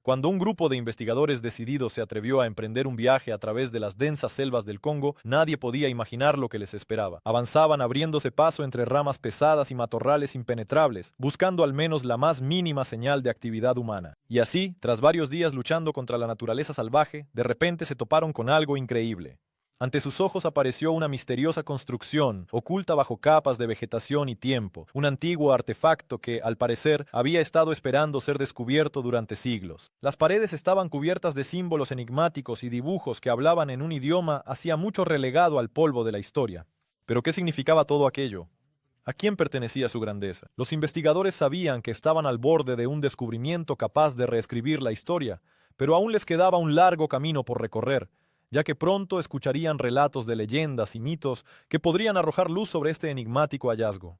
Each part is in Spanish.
Cuando un grupo de investigadores decididos se atrevió a emprender un viaje a través de las densas selvas del Congo, nadie podía imaginar lo que les esperaba. Avanzaban abriéndose paso entre ramas pesadas y matorrales impenetrables, buscando al menos la más mínima señal de actividad humana. Y así, tras varios días luchando contra la naturaleza salvaje, de repente se toparon con algo increíble. Ante sus ojos apareció una misteriosa construcción, oculta bajo capas de vegetación y tiempo, un antiguo artefacto que, al parecer, había estado esperando ser descubierto durante siglos. Las paredes estaban cubiertas de símbolos enigmáticos y dibujos que hablaban en un idioma hacía mucho relegado al polvo de la historia. ¿Pero qué significaba todo aquello? ¿A quién pertenecía su grandeza? Los investigadores sabían que estaban al borde de un descubrimiento capaz de reescribir la historia, pero aún les quedaba un largo camino por recorrer, ya que pronto escucharían relatos de leyendas y mitos que podrían arrojar luz sobre este enigmático hallazgo.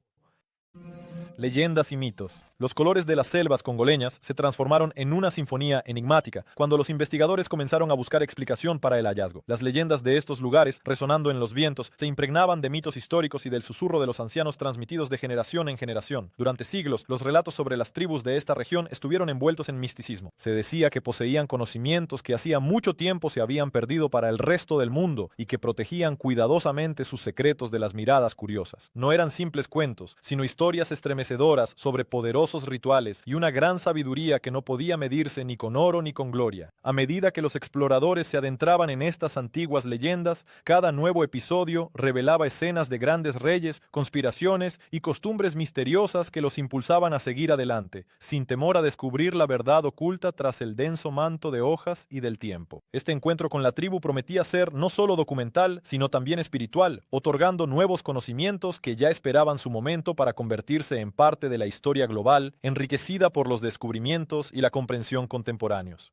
Leyendas y mitos. Los colores de las selvas congoleñas se transformaron en una sinfonía enigmática cuando los investigadores comenzaron a buscar explicación para el hallazgo. Las leyendas de estos lugares, resonando en los vientos, se impregnaban de mitos históricos y del susurro de los ancianos transmitidos de generación en generación. Durante siglos, los relatos sobre las tribus de esta región estuvieron envueltos en misticismo. Se decía que poseían conocimientos que hacía mucho tiempo se habían perdido para el resto del mundo y que protegían cuidadosamente sus secretos de las miradas curiosas. No eran simples cuentos, sino historias estremecedoras sobre poderosos rituales y una gran sabiduría que no podía medirse ni con oro ni con gloria. A medida que los exploradores se adentraban en estas antiguas leyendas, cada nuevo episodio revelaba escenas de grandes reyes, conspiraciones y costumbres misteriosas que los impulsaban a seguir adelante, sin temor a descubrir la verdad oculta tras el denso manto de hojas y del tiempo. Este encuentro con la tribu prometía ser no solo documental, sino también espiritual, otorgando nuevos conocimientos que ya esperaban su momento para convertirse en parte de la historia global, enriquecida por los descubrimientos y la comprensión contemporáneos.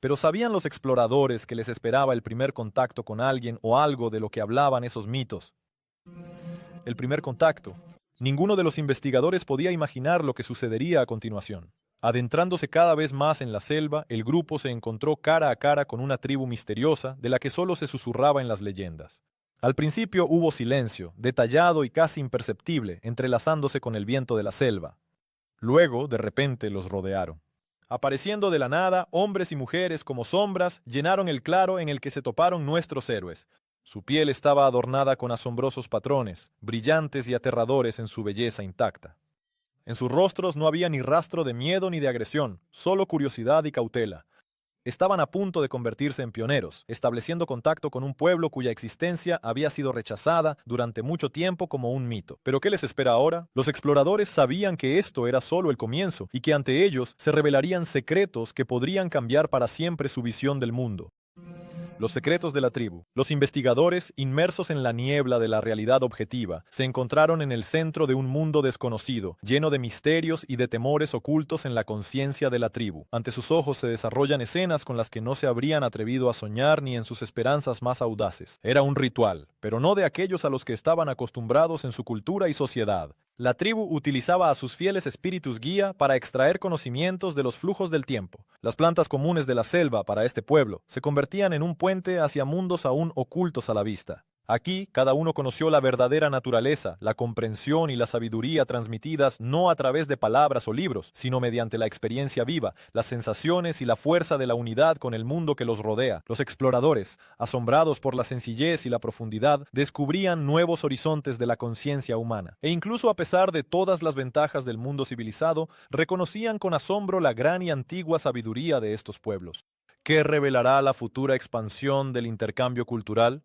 Pero ¿sabían los exploradores que les esperaba el primer contacto con alguien o algo de lo que hablaban esos mitos? El primer contacto. Ninguno de los investigadores podía imaginar lo que sucedería a continuación. Adentrándose cada vez más en la selva, el grupo se encontró cara a cara con una tribu misteriosa de la que solo se susurraba en las leyendas. Al principio hubo silencio, detallado y casi imperceptible, entrelazándose con el viento de la selva. Luego, de repente, los rodearon. Apareciendo de la nada, hombres y mujeres como sombras llenaron el claro en el que se toparon nuestros héroes. Su piel estaba adornada con asombrosos patrones, brillantes y aterradores en su belleza intacta. En sus rostros no había ni rastro de miedo ni de agresión, solo curiosidad y cautela. Estaban a punto de convertirse en pioneros, estableciendo contacto con un pueblo cuya existencia había sido rechazada durante mucho tiempo como un mito. ¿Pero qué les espera ahora? Los exploradores sabían que esto era solo el comienzo y que ante ellos se revelarían secretos que podrían cambiar para siempre su visión del mundo. Los secretos de la tribu. Los investigadores, inmersos en la niebla de la realidad objetiva, se encontraron en el centro de un mundo desconocido, lleno de misterios y de temores ocultos en la conciencia de la tribu. Ante sus ojos se desarrollan escenas con las que no se habrían atrevido a soñar ni en sus esperanzas más audaces. Era un ritual, pero no de aquellos a los que estaban acostumbrados en su cultura y sociedad. La tribu utilizaba a sus fieles espíritus guía para extraer conocimientos de los flujos del tiempo. Las plantas comunes de la selva para este pueblo se convertían en un puente hacia mundos aún ocultos a la vista. Aquí, cada uno conoció la verdadera naturaleza, la comprensión y la sabiduría transmitidas no a través de palabras o libros, sino mediante la experiencia viva, las sensaciones y la fuerza de la unidad con el mundo que los rodea. Los exploradores, asombrados por la sencillez y la profundidad, descubrían nuevos horizontes de la conciencia humana. E incluso a pesar de todas las ventajas del mundo civilizado, reconocían con asombro la gran y antigua sabiduría de estos pueblos. ¿Qué revelará la futura expansión del intercambio cultural?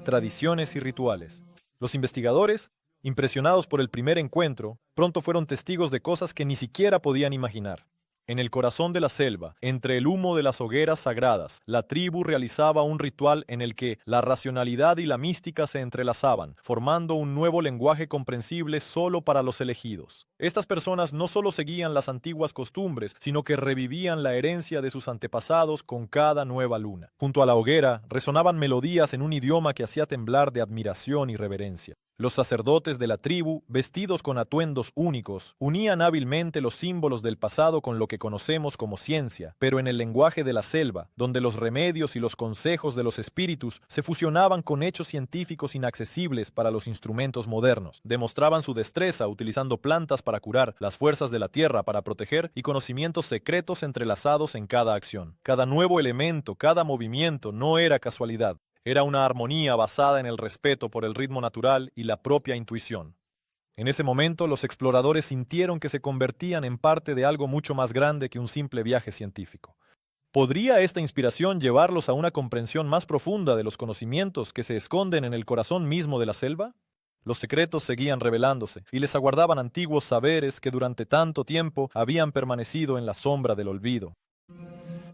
Tradiciones y rituales. Los investigadores, impresionados por el primer encuentro, pronto fueron testigos de cosas que ni siquiera podían imaginar. En el corazón de la selva, entre el humo de las hogueras sagradas, la tribu realizaba un ritual en el que la racionalidad y la mística se entrelazaban, formando un nuevo lenguaje comprensible solo para los elegidos. Estas personas no solo seguían las antiguas costumbres, sino que revivían la herencia de sus antepasados con cada nueva luna. Junto a la hoguera resonaban melodías en un idioma que hacía temblar de admiración y reverencia. Los sacerdotes de la tribu, vestidos con atuendos únicos, unían hábilmente los símbolos del pasado con lo que conocemos como ciencia, pero en el lenguaje de la selva, donde los remedios y los consejos de los espíritus se fusionaban con hechos científicos inaccesibles para los instrumentos modernos. Demostraban su destreza utilizando plantas para curar, las fuerzas de la tierra para proteger y conocimientos secretos entrelazados en cada acción. Cada nuevo elemento, cada movimiento no era casualidad. Era una armonía basada en el respeto por el ritmo natural y la propia intuición. En ese momento, los exploradores sintieron que se convertían en parte de algo mucho más grande que un simple viaje científico. ¿Podría esta inspiración llevarlos a una comprensión más profunda de los conocimientos que se esconden en el corazón mismo de la selva? Los secretos seguían revelándose y les aguardaban antiguos saberes que durante tanto tiempo habían permanecido en la sombra del olvido.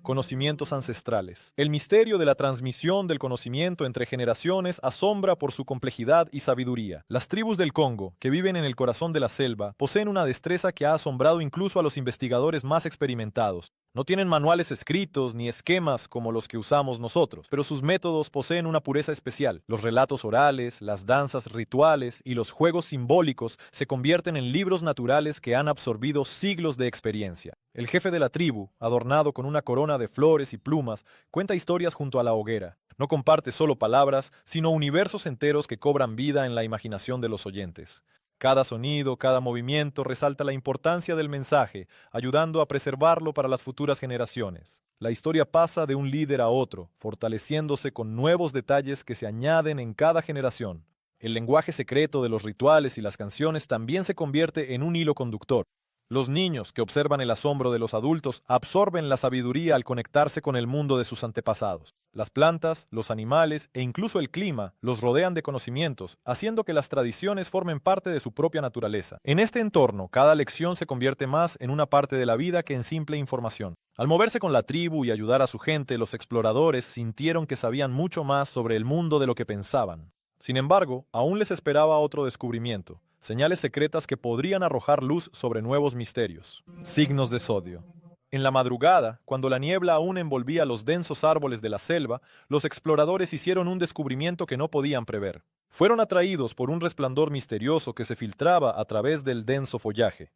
Conocimientos ancestrales. El misterio de la transmisión del conocimiento entre generaciones asombra por su complejidad y sabiduría. Las tribus del Congo, que viven en el corazón de la selva, poseen una destreza que ha asombrado incluso a los investigadores más experimentados. No tienen manuales escritos ni esquemas como los que usamos nosotros, pero sus métodos poseen una pureza especial. Los relatos orales, las danzas rituales y los juegos simbólicos se convierten en libros naturales que han absorbido siglos de experiencia. El jefe de la tribu, adornado con una corona de flores y plumas, cuenta historias junto a la hoguera. No comparte solo palabras, sino universos enteros que cobran vida en la imaginación de los oyentes. Cada sonido, cada movimiento resalta la importancia del mensaje, ayudando a preservarlo para las futuras generaciones. La historia pasa de un líder a otro, fortaleciéndose con nuevos detalles que se añaden en cada generación. El lenguaje secreto de los rituales y las canciones también se convierte en un hilo conductor. Los niños, que observan el asombro de los adultos, absorben la sabiduría al conectarse con el mundo de sus antepasados. Las plantas, los animales e incluso el clima los rodean de conocimientos, haciendo que las tradiciones formen parte de su propia naturaleza. En este entorno, cada lección se convierte más en una parte de la vida que en simple información. Al moverse con la tribu y ayudar a su gente, los exploradores sintieron que sabían mucho más sobre el mundo de lo que pensaban. Sin embargo, aún les esperaba otro descubrimiento. Señales secretas que podrían arrojar luz sobre nuevos misterios. Signos de sodio. En la madrugada, cuando la niebla aún envolvía los densos árboles de la selva, los exploradores hicieron un descubrimiento que no podían prever. Fueron atraídos por un resplandor misterioso que se filtraba a través del denso follaje.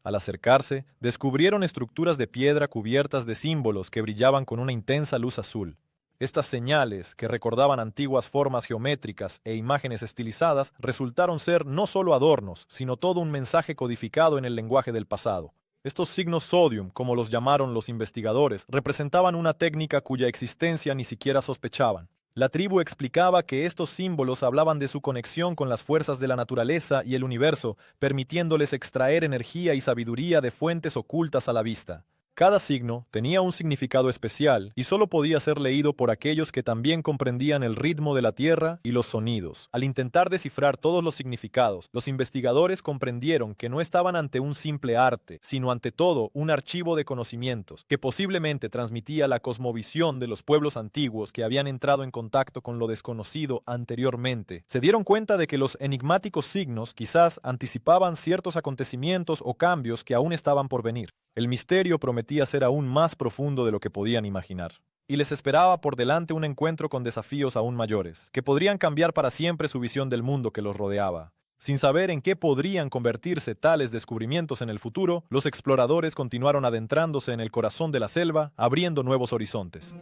Al acercarse, descubrieron estructuras de piedra cubiertas de símbolos que brillaban con una intensa luz azul. Estas señales, que recordaban antiguas formas geométricas e imágenes estilizadas, resultaron ser no solo adornos, sino todo un mensaje codificado en el lenguaje del pasado. Estos signos sodium, como los llamaron los investigadores, representaban una técnica cuya existencia ni siquiera sospechaban. La tribu explicaba que estos símbolos hablaban de su conexión con las fuerzas de la naturaleza y el universo, permitiéndoles extraer energía y sabiduría de fuentes ocultas a la vista. Cada signo tenía un significado especial y solo podía ser leído por aquellos que también comprendían el ritmo de la tierra y los sonidos. Al intentar descifrar todos los significados, los investigadores comprendieron que no estaban ante un simple arte, sino ante todo un archivo de conocimientos que posiblemente transmitía la cosmovisión de los pueblos antiguos que habían entrado en contacto con lo desconocido anteriormente. Se dieron cuenta de que los enigmáticos signos quizás anticipaban ciertos acontecimientos o cambios que aún estaban por venir. El misterio prometía ser aún más profundo de lo que podían imaginar. Y les esperaba por delante un encuentro con desafíos aún mayores, que podrían cambiar para siempre su visión del mundo que los rodeaba. Sin saber en qué podrían convertirse tales descubrimientos en el futuro, los exploradores continuaron adentrándose en el corazón de la selva, abriendo nuevos horizontes.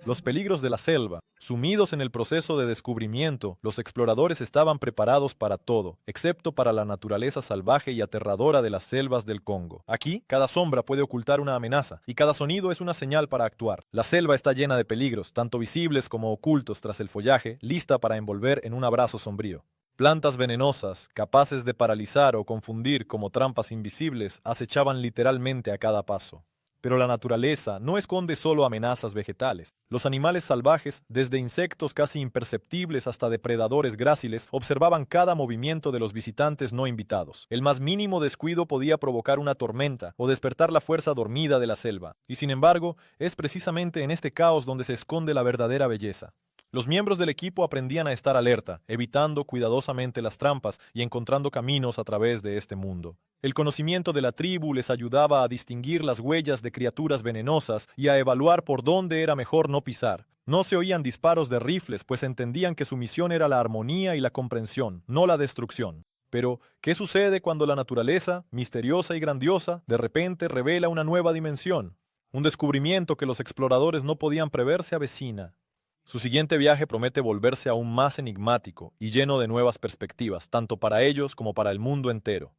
Los peligros de la selva. Sumidos en el proceso de descubrimiento, los exploradores estaban preparados para todo, excepto para la naturaleza salvaje y aterradora de las selvas del Congo. Aquí, cada sombra puede ocultar una amenaza, y cada sonido es una señal para actuar. La selva está llena de peligros, tanto visibles como ocultos tras el follaje, lista para envolver en un abrazo sombrío. Plantas venenosas, capaces de paralizar o confundir como trampas invisibles, acechaban literalmente a cada paso. Pero la naturaleza no esconde solo amenazas vegetales. Los animales salvajes, desde insectos casi imperceptibles hasta depredadores gráciles, observaban cada movimiento de los visitantes no invitados. El más mínimo descuido podía provocar una tormenta o despertar la fuerza dormida de la selva. Y sin embargo, es precisamente en este caos donde se esconde la verdadera belleza. Los miembros del equipo aprendían a estar alerta, evitando cuidadosamente las trampas y encontrando caminos a través de este mundo. El conocimiento de la tribu les ayudaba a distinguir las huellas de criaturas venenosas y a evaluar por dónde era mejor no pisar. No se oían disparos de rifles, pues entendían que su misión era la armonía y la comprensión, no la destrucción. Pero, ¿qué sucede cuando la naturaleza, misteriosa y grandiosa, de repente revela una nueva dimensión? Un descubrimiento que los exploradores no podían prever se avecina. Su siguiente viaje promete volverse aún más enigmático y lleno de nuevas perspectivas, tanto para ellos como para el mundo entero.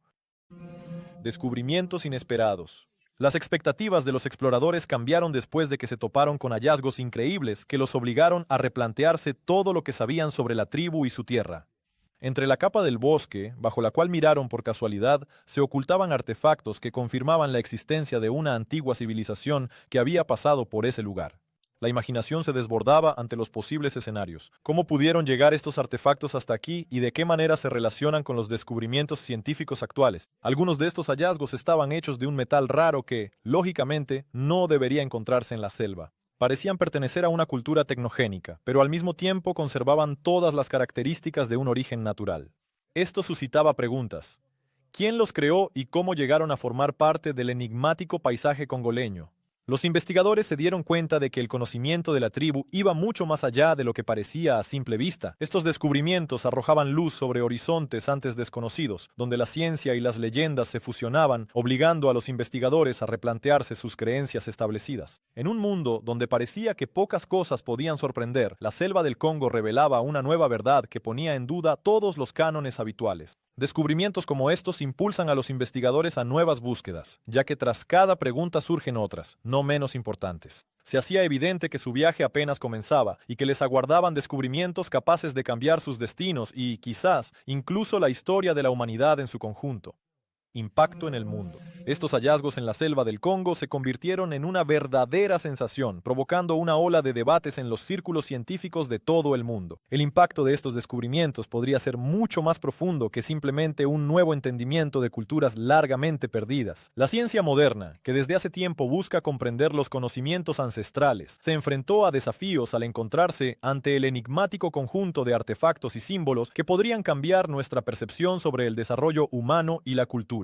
Descubrimientos inesperados. Las expectativas de los exploradores cambiaron después de que se toparon con hallazgos increíbles que los obligaron a replantearse todo lo que sabían sobre la tribu y su tierra. Entre la capa del bosque, bajo la cual miraron por casualidad, se ocultaban artefactos que confirmaban la existencia de una antigua civilización que había pasado por ese lugar. La imaginación se desbordaba ante los posibles escenarios. ¿Cómo pudieron llegar estos artefactos hasta aquí y de qué manera se relacionan con los descubrimientos científicos actuales? Algunos de estos hallazgos estaban hechos de un metal raro que, lógicamente, no debería encontrarse en la selva. Parecían pertenecer a una cultura tecnogénica, pero al mismo tiempo conservaban todas las características de un origen natural. Esto suscitaba preguntas. ¿Quién los creó y cómo llegaron a formar parte del enigmático paisaje congoleño? Los investigadores se dieron cuenta de que el conocimiento de la tribu iba mucho más allá de lo que parecía a simple vista. Estos descubrimientos arrojaban luz sobre horizontes antes desconocidos, donde la ciencia y las leyendas se fusionaban, obligando a los investigadores a replantearse sus creencias establecidas. En un mundo donde parecía que pocas cosas podían sorprender, la selva del Congo revelaba una nueva verdad que ponía en duda todos los cánones habituales. Descubrimientos como estos impulsan a los investigadores a nuevas búsquedas, ya que tras cada pregunta surgen otras, no menos importantes. Se hacía evidente que su viaje apenas comenzaba y que les aguardaban descubrimientos capaces de cambiar sus destinos y, quizás, incluso la historia de la humanidad en su conjunto. Impacto en el mundo. Estos hallazgos en la selva del Congo se convirtieron en una verdadera sensación, provocando una ola de debates en los círculos científicos de todo el mundo. El impacto de estos descubrimientos podría ser mucho más profundo que simplemente un nuevo entendimiento de culturas largamente perdidas. La ciencia moderna, que desde hace tiempo busca comprender los conocimientos ancestrales, se enfrentó a desafíos al encontrarse ante el enigmático conjunto de artefactos y símbolos que podrían cambiar nuestra percepción sobre el desarrollo humano y la cultura.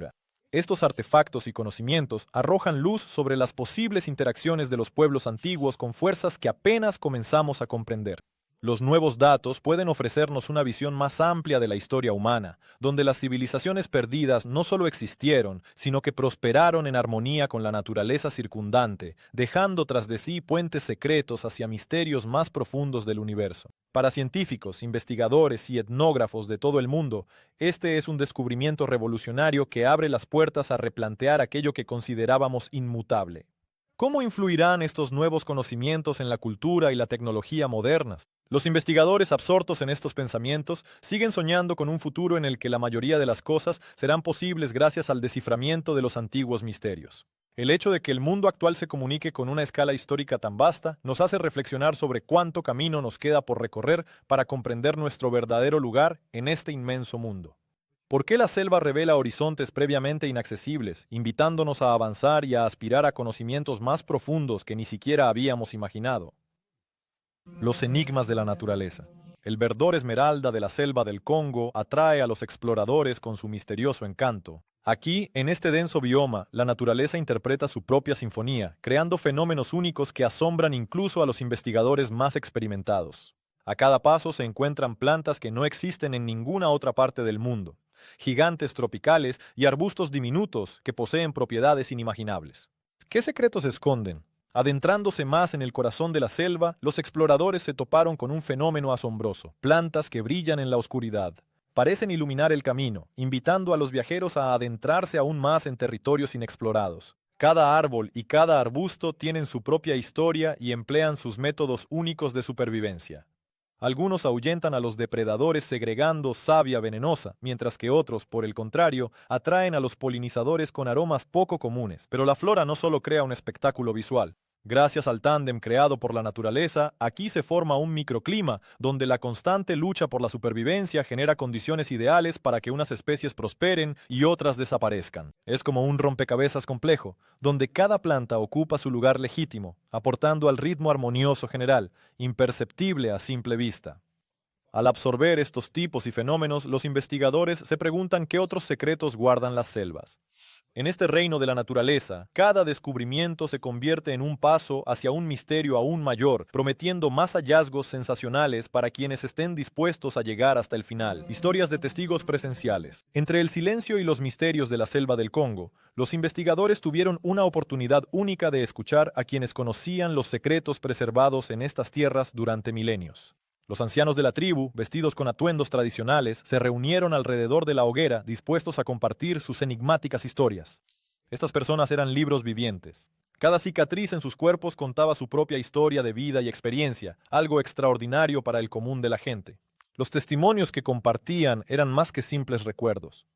Estos artefactos y conocimientos arrojan luz sobre las posibles interacciones de los pueblos antiguos con fuerzas que apenas comenzamos a comprender. Los nuevos datos pueden ofrecernos una visión más amplia de la historia humana, donde las civilizaciones perdidas no solo existieron, sino que prosperaron en armonía con la naturaleza circundante, dejando tras de sí puentes secretos hacia misterios más profundos del universo. Para científicos, investigadores y etnógrafos de todo el mundo, este es un descubrimiento revolucionario que abre las puertas a replantear aquello que considerábamos inmutable. ¿Cómo influirán estos nuevos conocimientos en la cultura y la tecnología modernas? Los investigadores absortos en estos pensamientos siguen soñando con un futuro en el que la mayoría de las cosas serán posibles gracias al desciframiento de los antiguos misterios. El hecho de que el mundo actual se comunique con una escala histórica tan vasta nos hace reflexionar sobre cuánto camino nos queda por recorrer para comprender nuestro verdadero lugar en este inmenso mundo. ¿Por qué la selva revela horizontes previamente inaccesibles, invitándonos a avanzar y a aspirar a conocimientos más profundos que ni siquiera habíamos imaginado? Los enigmas de la naturaleza. El verdor esmeralda de la selva del Congo atrae a los exploradores con su misterioso encanto. Aquí, en este denso bioma, la naturaleza interpreta su propia sinfonía, creando fenómenos únicos que asombran incluso a los investigadores más experimentados. A cada paso se encuentran plantas que no existen en ninguna otra parte del mundo, gigantes tropicales y arbustos diminutos que poseen propiedades inimaginables. ¿Qué secretos esconden? Adentrándose más en el corazón de la selva, los exploradores se toparon con un fenómeno asombroso: plantas que brillan en la oscuridad. Parecen iluminar el camino, invitando a los viajeros a adentrarse aún más en territorios inexplorados. Cada árbol y cada arbusto tienen su propia historia y emplean sus métodos únicos de supervivencia. Algunos ahuyentan a los depredadores segregando savia venenosa, mientras que otros, por el contrario, atraen a los polinizadores con aromas poco comunes. Pero la flora no solo crea un espectáculo visual. Gracias al tándem creado por la naturaleza, aquí se forma un microclima, donde la constante lucha por la supervivencia genera condiciones ideales para que unas especies prosperen y otras desaparezcan. Es como un rompecabezas complejo, donde cada planta ocupa su lugar legítimo, aportando al ritmo armonioso general, imperceptible a simple vista. Al absorber estos tipos y fenómenos, los investigadores se preguntan qué otros secretos guardan las selvas. En este reino de la naturaleza, cada descubrimiento se convierte en un paso hacia un misterio aún mayor, prometiendo más hallazgos sensacionales para quienes estén dispuestos a llegar hasta el final. Historias de testigos presenciales. Entre el silencio y los misterios de la selva del Congo, los investigadores tuvieron una oportunidad única de escuchar a quienes conocían los secretos preservados en estas tierras durante milenios. Los ancianos de la tribu, vestidos con atuendos tradicionales, se reunieron alrededor de la hoguera dispuestos a compartir sus enigmáticas historias. Estas personas eran libros vivientes. Cada cicatriz en sus cuerpos contaba su propia historia de vida y experiencia, algo extraordinario para el común de la gente. Los testimonios que compartían eran más que simples recuerdos.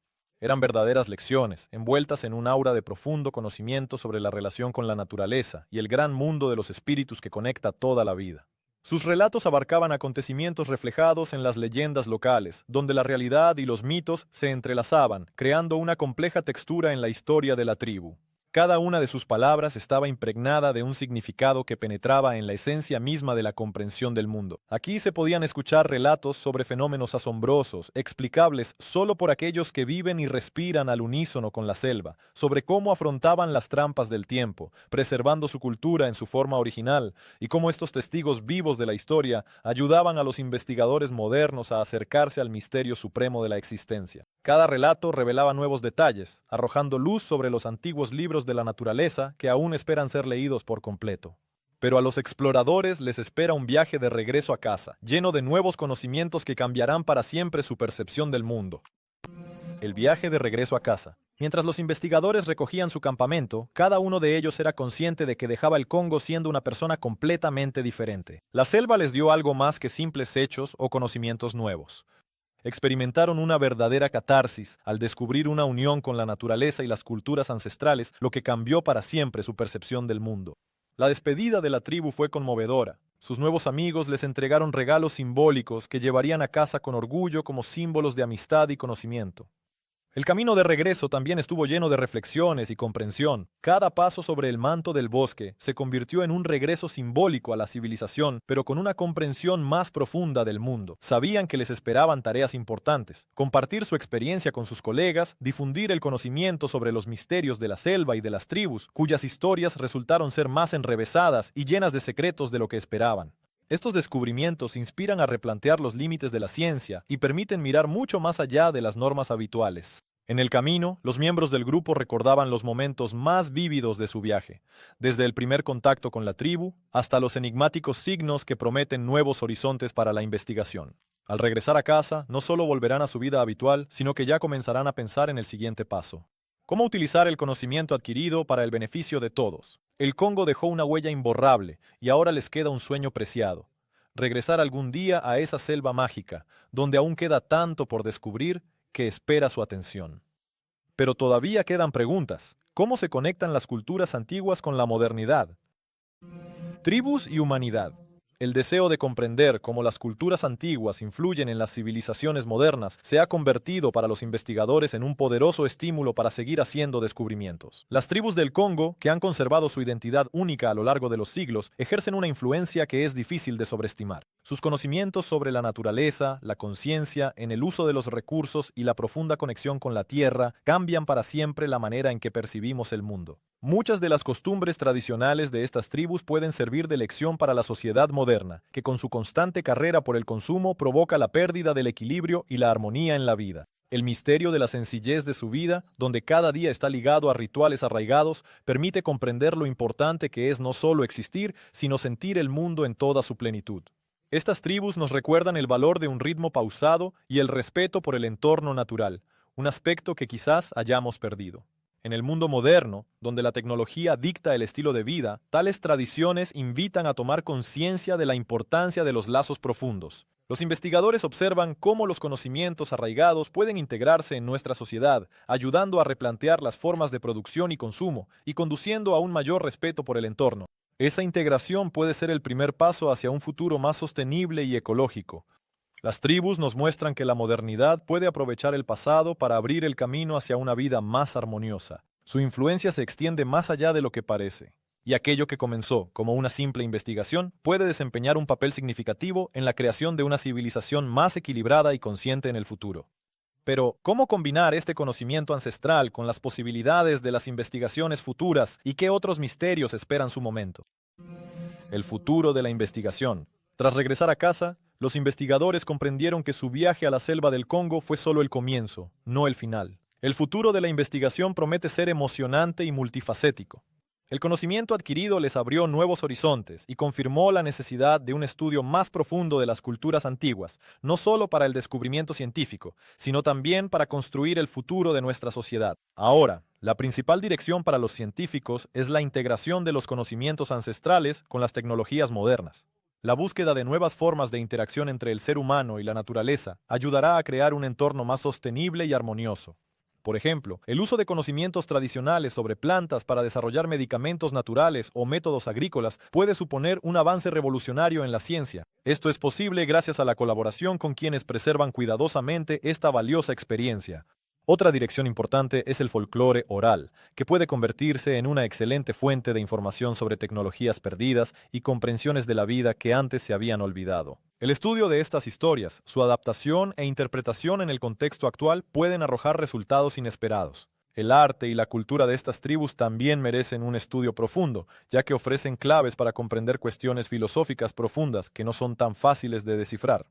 Eran verdaderas lecciones, envueltas en un aura de profundo conocimiento sobre la relación con la naturaleza y el gran mundo de los espíritus que conecta toda la vida. Sus relatos abarcaban acontecimientos reflejados en las leyendas locales, donde la realidad y los mitos se entrelazaban, creando una compleja textura en la historia de la tribu. Cada una de sus palabras estaba impregnada de un significado que penetraba en la esencia misma de la comprensión del mundo. Aquí se podían escuchar relatos sobre fenómenos asombrosos, explicables solo por aquellos que viven y respiran al unísono con la selva, sobre cómo afrontaban las trampas del tiempo, preservando su cultura en su forma original, y cómo estos testigos vivos de la historia ayudaban a los investigadores modernos a acercarse al misterio supremo de la existencia. Cada relato revelaba nuevos detalles, arrojando luz sobre los antiguos libros de la naturaleza que aún esperan ser leídos por completo. Pero a los exploradores les espera un viaje de regreso a casa, lleno de nuevos conocimientos que cambiarán para siempre su percepción del mundo. El viaje de regreso a casa. Mientras los investigadores recogían su campamento, cada uno de ellos era consciente de que dejaba el Congo siendo una persona completamente diferente. La selva les dio algo más que simples hechos o conocimientos nuevos. Experimentaron una verdadera catarsis al descubrir una unión con la naturaleza y las culturas ancestrales, lo que cambió para siempre su percepción del mundo. La despedida de la tribu fue conmovedora. Sus nuevos amigos les entregaron regalos simbólicos que llevarían a casa con orgullo como símbolos de amistad y conocimiento. El camino de regreso también estuvo lleno de reflexiones y comprensión. Cada paso sobre el manto del bosque se convirtió en un regreso simbólico a la civilización, pero con una comprensión más profunda del mundo. Sabían que les esperaban tareas importantes: compartir su experiencia con sus colegas, difundir el conocimiento sobre los misterios de la selva y de las tribus, cuyas historias resultaron ser más enrevesadas y llenas de secretos de lo que esperaban. Estos descubrimientos inspiran a replantear los límites de la ciencia y permiten mirar mucho más allá de las normas habituales. En el camino, los miembros del grupo recordaban los momentos más vívidos de su viaje, desde el primer contacto con la tribu hasta los enigmáticos signos que prometen nuevos horizontes para la investigación. Al regresar a casa, no solo volverán a su vida habitual, sino que ya comenzarán a pensar en el siguiente paso: ¿cómo utilizar el conocimiento adquirido para el beneficio de todos? El Congo dejó una huella imborrable y ahora les queda un sueño preciado: regresar algún día a esa selva mágica, donde aún queda tanto por descubrir que espera su atención. Pero todavía quedan preguntas. ¿Cómo se conectan las culturas antiguas con la modernidad? Tribus y humanidad. El deseo de comprender cómo las culturas antiguas influyen en las civilizaciones modernas se ha convertido para los investigadores en un poderoso estímulo para seguir haciendo descubrimientos. Las tribus del Congo, que han conservado su identidad única a lo largo de los siglos, ejercen una influencia que es difícil de sobreestimar. Sus conocimientos sobre la naturaleza, la conciencia en el uso de los recursos y la profunda conexión con la tierra cambian para siempre la manera en que percibimos el mundo. Muchas de las costumbres tradicionales de estas tribus pueden servir de lección para la sociedad moderna, que con su constante carrera por el consumo provoca la pérdida del equilibrio y la armonía en la vida. El misterio de la sencillez de su vida, donde cada día está ligado a rituales arraigados, permite comprender lo importante que es no solo existir, sino sentir el mundo en toda su plenitud. Estas tribus nos recuerdan el valor de un ritmo pausado y el respeto por el entorno natural, un aspecto que quizás hayamos perdido. En el mundo moderno, donde la tecnología dicta el estilo de vida, tales tradiciones invitan a tomar conciencia de la importancia de los lazos profundos. Los investigadores observan cómo los conocimientos arraigados pueden integrarse en nuestra sociedad, ayudando a replantear las formas de producción y consumo, y conduciendo a un mayor respeto por el entorno. Esa integración puede ser el primer paso hacia un futuro más sostenible y ecológico. Las tribus nos muestran que la modernidad puede aprovechar el pasado para abrir el camino hacia una vida más armoniosa. Su influencia se extiende más allá de lo que parece. y aquello que comenzó como una simple investigación puede desempeñar un papel significativo en la creación de una civilización más equilibrada y consciente en el futuro. Pero, ¿cómo combinar este conocimiento ancestral con las posibilidades de las investigaciones futuras y qué otros misterios esperan su momento? El futuro de la investigación. Tras regresar a casa, los investigadores comprendieron que su viaje a la selva del Congo fue solo el comienzo, no el final. El futuro de la investigación promete ser emocionante y multifacético. El conocimiento adquirido les abrió nuevos horizontes y confirmó la necesidad de un estudio más profundo de las culturas antiguas, no solo para el descubrimiento científico, sino también para construir el futuro de nuestra sociedad. Ahora, la principal dirección para los científicos es la integración de los conocimientos ancestrales con las tecnologías modernas. La búsqueda de nuevas formas de interacción entre el ser humano y la naturaleza ayudará a crear un entorno más sostenible y armonioso. Por ejemplo, el uso de conocimientos tradicionales sobre plantas para desarrollar medicamentos naturales o métodos agrícolas puede suponer un avance revolucionario en la ciencia. Esto es posible gracias a la colaboración con quienes preservan cuidadosamente esta valiosa experiencia. Otra dirección importante es el folclore oral, que puede convertirse en una excelente fuente de información sobre tecnologías perdidas y comprensiones de la vida que antes se habían olvidado. El estudio de estas historias, su adaptación e interpretación en el contexto actual pueden arrojar resultados inesperados. El arte y la cultura de estas tribus también merecen un estudio profundo, ya que ofrecen claves para comprender cuestiones filosóficas profundas que no son tan fáciles de descifrar.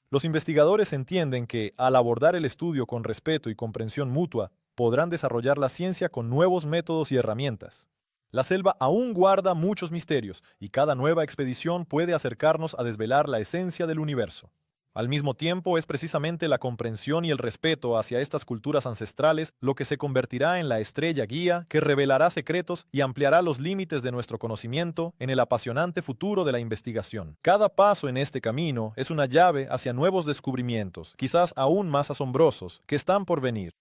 Los investigadores entienden que, al abordar el estudio con respeto y comprensión mutua, podrán desarrollar la ciencia con nuevos métodos y herramientas. La selva aún guarda muchos misterios, y cada nueva expedición puede acercarnos a desvelar la esencia del universo. Al mismo tiempo, es precisamente la comprensión y el respeto hacia estas culturas ancestrales lo que se convertirá en la estrella guía que revelará secretos y ampliará los límites de nuestro conocimiento en el apasionante futuro de la investigación. Cada paso en este camino es una llave hacia nuevos descubrimientos, quizás aún más asombrosos, que están por venir.